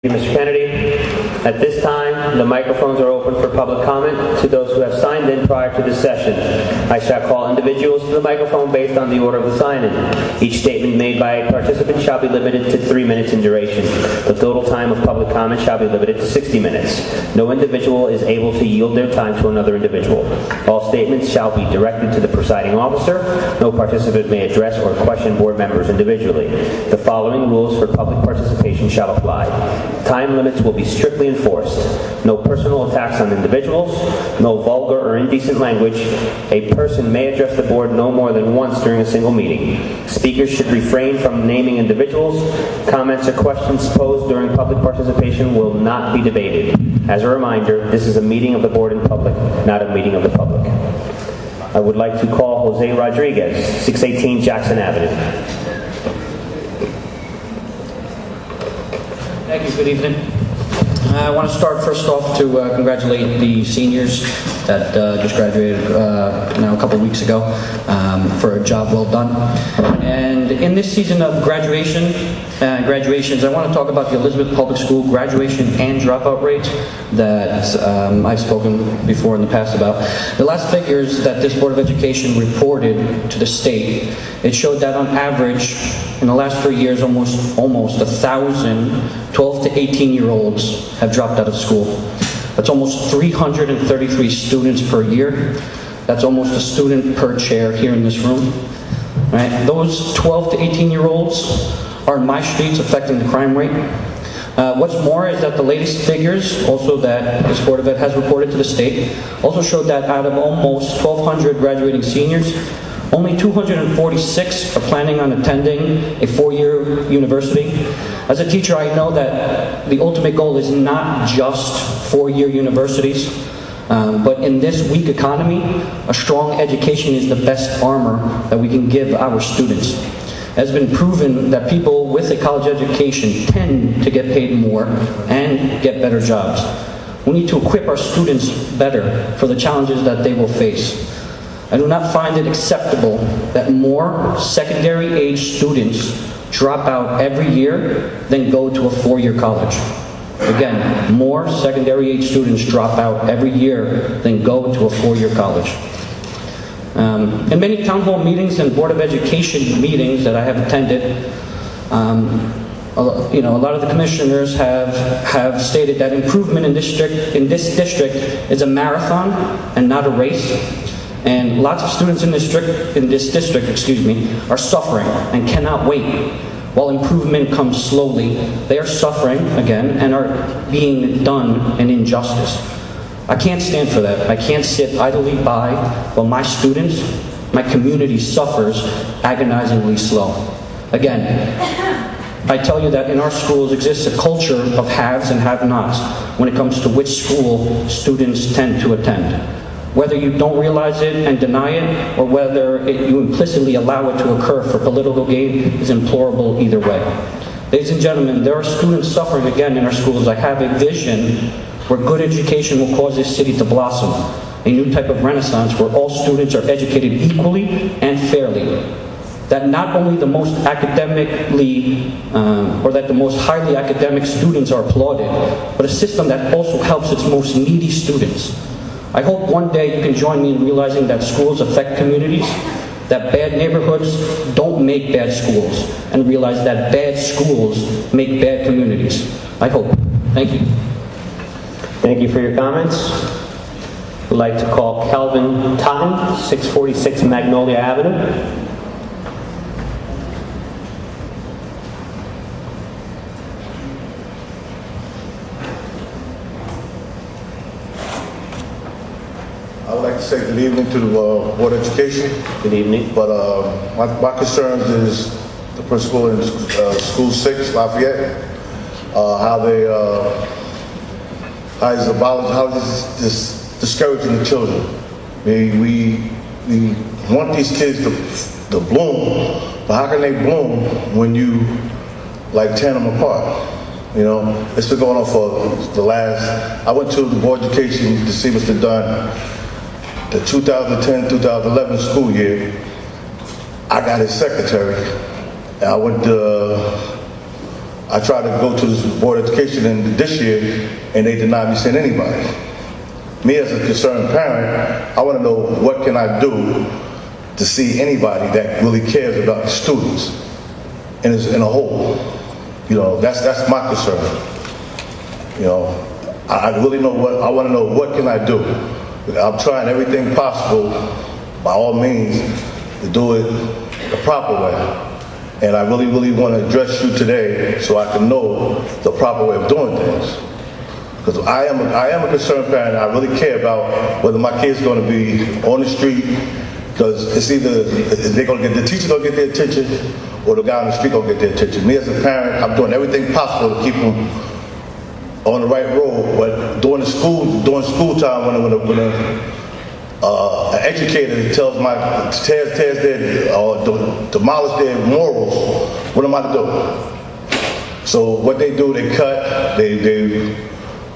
Mr. Kennedy. At this time, the microphones are open for public comment to those who have signed in prior to this session. I shall call individuals to the microphone based on the order of the sign-in. Each statement made by a participant shall be limited to 3 minutes in duration. The total time of public comment shall be limited to 60 minutes. No individual is able to yield their time to another individual. All statements shall be directed to the presiding officer. No participant may address or question board members individually. The following rules for public participation shall apply. Time limits will be strictly enforced. No personal attacks on individuals. No vulgar or indecent language. A person may address the board no more than once during a single meeting. Speakers should refrain from naming individuals. Comments or questions posed during public participation will not be debated. As a reminder, this is a meeting of the board in public, not a meeting of the public. I would like to call Jose Rodriguez, 618 Jackson Avenue. Thank you. Good evening. I want to start first off to congratulate the seniors that just graduated now a couple weeks ago for a job well done. And in this season of graduations, I want to talk about the Elizabeth Public School graduation and dropout rates that I've spoken before in the past about. The last figures that this Board of Education reported to the state, it showed that on average, in the last 3 years, almost 1,000 12 to 18-year-olds have dropped out of school. That's almost 333 students per year. That's almost a student per chair here in this room. Right? Those 12 to 18-year-olds are in my streets affecting the crime rate. What's more is that the latest figures, also that this Board of Ed has reported to the state, also showed that out of almost 1,200 graduating seniors, only 246 are planning on attending a 4-year university. As a teacher, I know that the ultimate goal is not just 4-year universities, but in this weak economy, a strong education is the best armor that we can give our students. It has been proven that people with a college education tend to get paid more and get better jobs. We need to equip our students better for the challenges that they will face. I do not find it acceptable that more secondary-age students drop out every year than go to a 4-year college. Again, more secondary-age students drop out every year than go to a 4-year college. In many town hall meetings and Board of Education meetings that I have attended, a lot of the commissioners have stated that improvement in this district is a marathon and not a race. And lots of students in this district, are suffering and cannot wait. While improvement comes slowly, they are suffering again and are being done an injustice. I can't stand for that. I can't sit idly by while my students, my community suffers agonizingly slow. Again, I tell you that in our schools exists a culture of haves and have-nots when it comes to which school students tend to attend. Whether you don't realize it and deny it, or whether you implicitly allow it to occur for political gain, is implorable either way. Ladies and gentlemen, there are students suffering again in our schools. I have a vision where good education will cause this city to blossom, a new type of renaissance where all students are educated equally and fairly. That not only the most academically, or that the most highly academic students are applauded, but a system that also helps its most needy students. I hope one day you can join me in realizing that schools affect communities, that bad neighborhoods don't make bad schools, and realize that bad schools make bad communities. I hope. Thank you. Thank you for your comments. I'd like to call Calvin Totten, 646 Magnolia Avenue. I would like to say good evening to the Board of Education. Good evening. But my concerns is the principal in School 6, Lafayette, how he's discouraging the children. We want these kids to bloom, but how can they bloom when you tear them apart? It's been going on for the last. I went to the Board of Education to see what's been done. The 2010-2011 school year, I got his secretary. I went to I tried to go to this Board of Education this year, and they denied me seeing anybody. Me as a concerned parent, I want to know what can I do to see anybody that really cares about the students in a whole. You know, that's my concern. You know, I really know I want to know what can I do. I'm trying everything possible, by all means, to do it the proper way. And I really, really want to address you today so I can know the proper way of doing things. Because I am a concerned parent. I really care about whether my kid's going to be on the street, because it's either they're going to get the teacher going to get their attention, or the guy on the street going to get their attention. Me as a parent, I'm doing everything possible to keep them on the right road. But during school time, when an educator tells tears their or demolish their morals, what am I to do? So what they do, they cut, they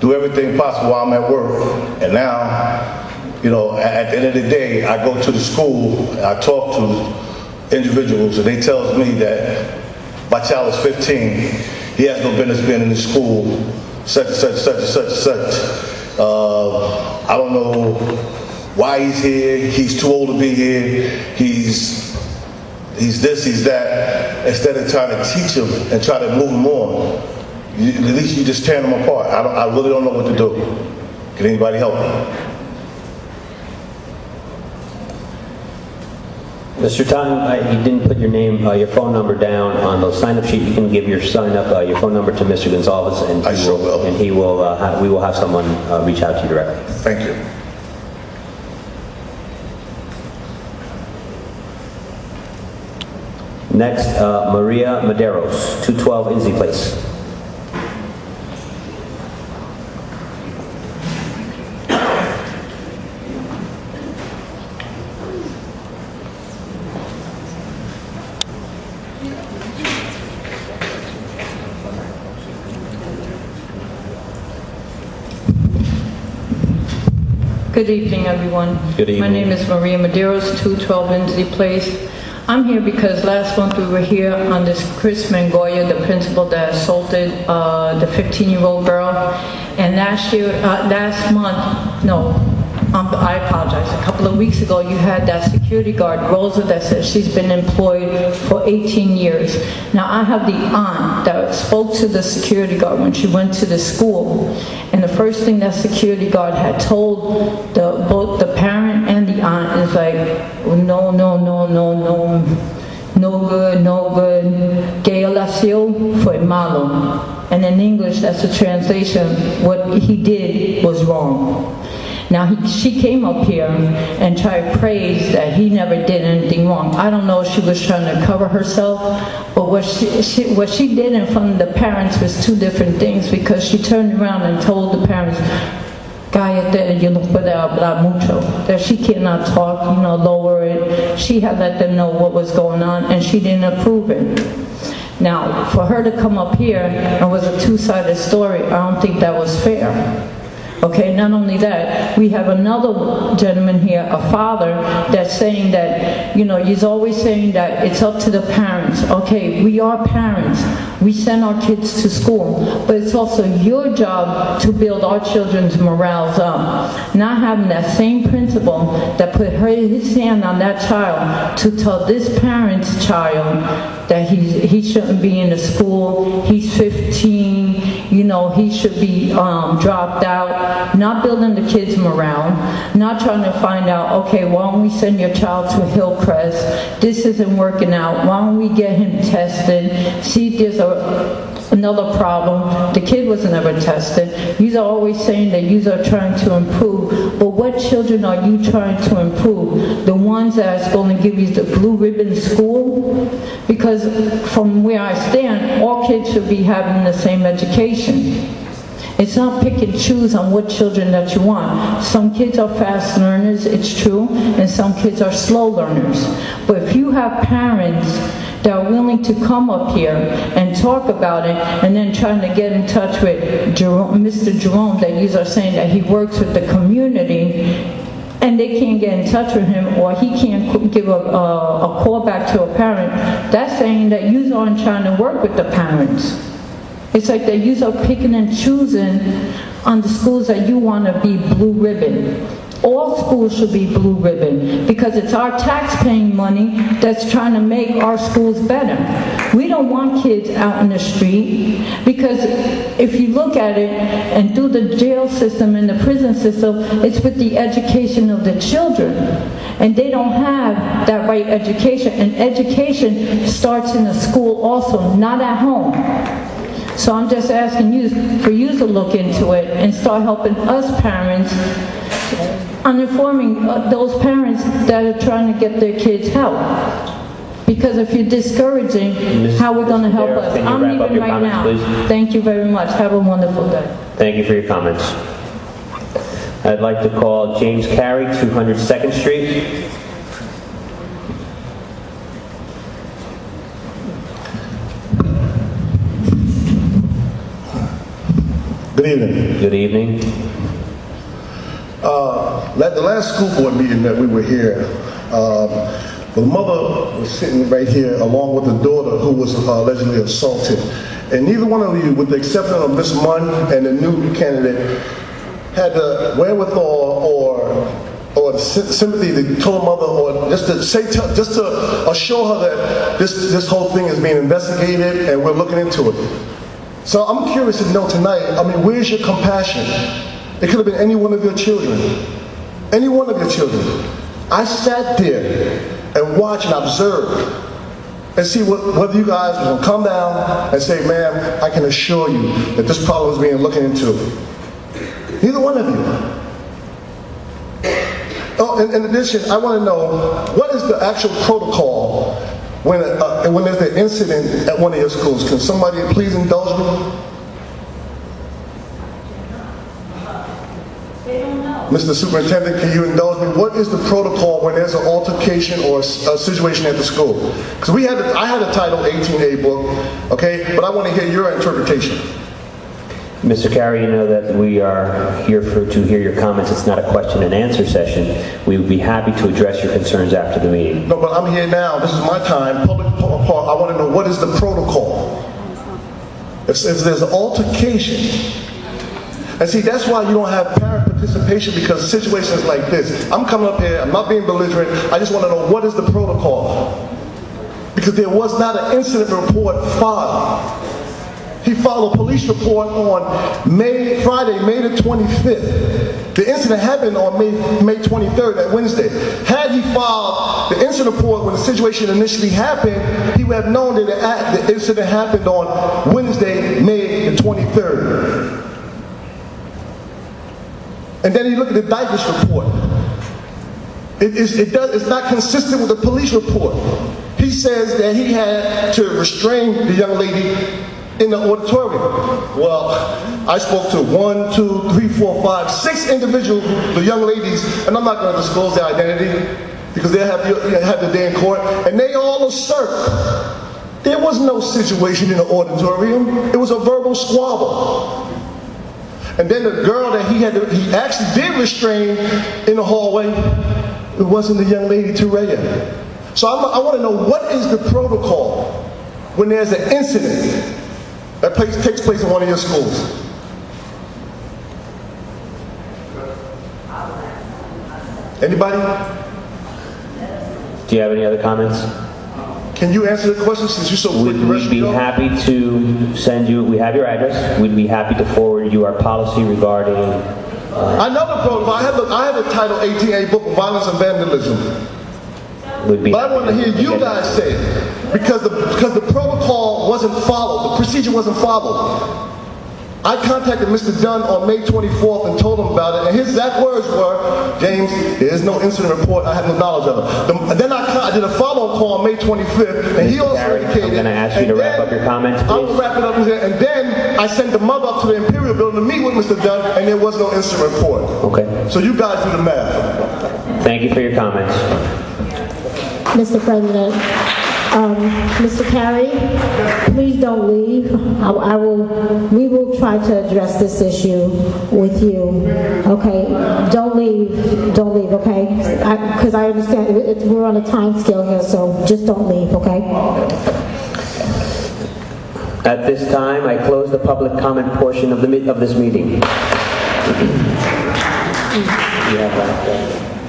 do everything possible while I'm at work. And now, you know, at the end of the day, I go to the school, and I talk to individuals, and they tell me that my child is 15, he has no business being in the school, such and such, such and such and such. I don't know why he's here, he's too old to be here, he's this, he's that. Instead of trying to teach him and try to move him on, at least you just tear them apart. I really don't know what to do. Can anybody help me? Mr. Totten, you didn't put your name, your phone number down on the sign-up sheet. You can give your your phone number to Mr. Gonzalez, and I sure will. And we will have someone reach out to you directly. Thank you. Next, Maria Maderos, 212 Inslee Place. Good evening, everyone. Good evening. My name is Maria Medeiros, 212 Inslee Place. I'm here because last month we were here on this Chris Mangoya, the principal that assaulted the 15-year-old girl. And I apologize. A couple of weeks ago, you had that security guard, Rosa, that said she's been employed for 18 years. Now, I have the aunt that spoke to the security guard when she went to the school. And the first thing that security guard had told both the parent and the aunt is like, no, no good, que él nació fue malo. And in English, that's the translation, what he did was wrong. Now, she came up here and tried to praise that he never did anything wrong. I don't know if she was trying to cover herself, but what she did in front of the parents was two different things, because she turned around and told the parents, cállate, yo no puedo hablar mucho, that she cannot talk, lower it. She had let them know what was going on, and she didn't approve it. Now, for her to come up here and was a two-sided story, I don't think that was fair. Okay, not only that, we have another gentleman here, a father, that's saying that, he's always saying that it's up to the parents. Okay, we are parents. We send our kids to school, but it's also your job to build our children's morals up. Not having that same principal that put his hand on that child to tell this parent's child that he shouldn't be in the school, he's 15, he should be dropped out, not building the kids' morale, not trying to find out, okay, why don't we send your child to Hillcrest? This isn't working out. Why don't we get him tested? See if there's another problem. The kid was never tested. You are always saying that you are trying to improve, but what children are you trying to improve? The ones that's going to give you the blue ribbon school? Because from where I stand, all kids should be having the same education. It's not pick and choose on what children that you want. Some kids are fast learners, it's true, and some kids are slow learners. But if you have parents that are willing to come up here and talk about it, and then trying to get in touch with Mr. Jerome, that you are saying that he works with the community, and they can't get in touch with him, or he can't give a call back to a parent, that's saying that you aren't trying to work with the parents. It's like that you are picking and choosing on the schools that you want to be blue ribbon. All schools should be blue ribbon because it's our tax-paying money that's trying to make our schools better. We don't want kids out in the street because if you look at it and through the jail system and the prison system, it's with the education of the children. And they don't have that right education. And education starts in the school also, not at home. So I'm just asking you, for you to look into it and start helping us parents on informing those parents that are trying to get their kids help. Because if you're discouraging, how we're going to help us? Can you I'm wrap up leaving your right comments, now. please? Thank you very much. Have a wonderful day. Thank you for your comments. I'd like to call James Carey, 202nd Street. Good evening. Good evening. At the last school board meeting that we were here, the mother was sitting right here along with the daughter who was allegedly assaulted. And neither one of you, with the exception of Ms. Munn and the new candidate, had the wherewithal or the sympathy to tell her mother or just to assure her that this whole thing is being investigated and we're looking into it. So I'm curious to know tonight, where's your compassion? It could have been any one of your children. Any one of your children. I sat there and watched and observed and see whether you guys were going to come down and say, ma'am, I can assure you that this problem is being looked into. Neither one of you. Oh, in addition, I want to know, what is the actual protocol when there's an incident at one of your schools? Can somebody please indulge me? Mr. Superintendent, can you indulge me? What is the protocol when there's an altercation or a situation at the school? Because I had a Title 18A book, okay, but I want to hear your interpretation. Mr. Carey, you know that we are here to hear your comments. It's not a question and answer session. We would be happy to address your concerns after the meeting. No, but I'm here now. This is my time. Public part. I want to know, what is the protocol? If there's an altercation, and see, that's why you don't have parent participation, because situations like this. I'm coming up here, I'm not being belligerent, I just want to know, what is the protocol? Because there was not an incident report filed. He filed a police report on Friday, May the 25th. The incident happened on May 23rd, that Wednesday. Had he filed the incident report when the situation initially happened, he would have known that the incident happened on Wednesday, May the 23rd. And then he looked at the Dykus report. It's not consistent with the police report. He says that he had to restrain the young lady in the auditorium. Well, I spoke to 1, 2, 3, 4, 5, 6 individuals, the young ladies, and I'm not going to disclose their identity because they have the day in court, and they all assert there was no situation in the auditorium. It was a verbal squabble. And then the girl that he actually did restrain in the hallway, it wasn't the young lady, Turaya. So I want to know, what is the protocol when there's an incident that takes place in one of your schools? Anybody? Do you have any other comments? Can you answer the question since you're so quick? We'd be happy to send you, we have your address, we'd be happy to forward you our policy regarding... I know the protocol. I have a Title 18A book of violence and vandalism. But I want to hear you guys say it. Because the protocol wasn't followed. The procedure wasn't followed. I contacted Mr. Dunn on May 24th and told him about it, and his exact words were, James, there is no incident report, I have no knowledge of it. Then I did a follow-up call on May 25th, and he also indicated... I'm going to ask you to wrap up your comments, please. I'll wrap it up, and then I sent the mother up to the Imperial Building to meet with Mr. Dunn, and there was no incident report. Okay. So you guys do the math. Thank you for your comments. Mr. President, Mr. Carey, please don't leave. We will try to address this issue with you. Okay, don't leave, okay? Because I understand we're on a time scale here, so just don't leave, okay? At this time, I close the public comment portion of this meeting. You have that.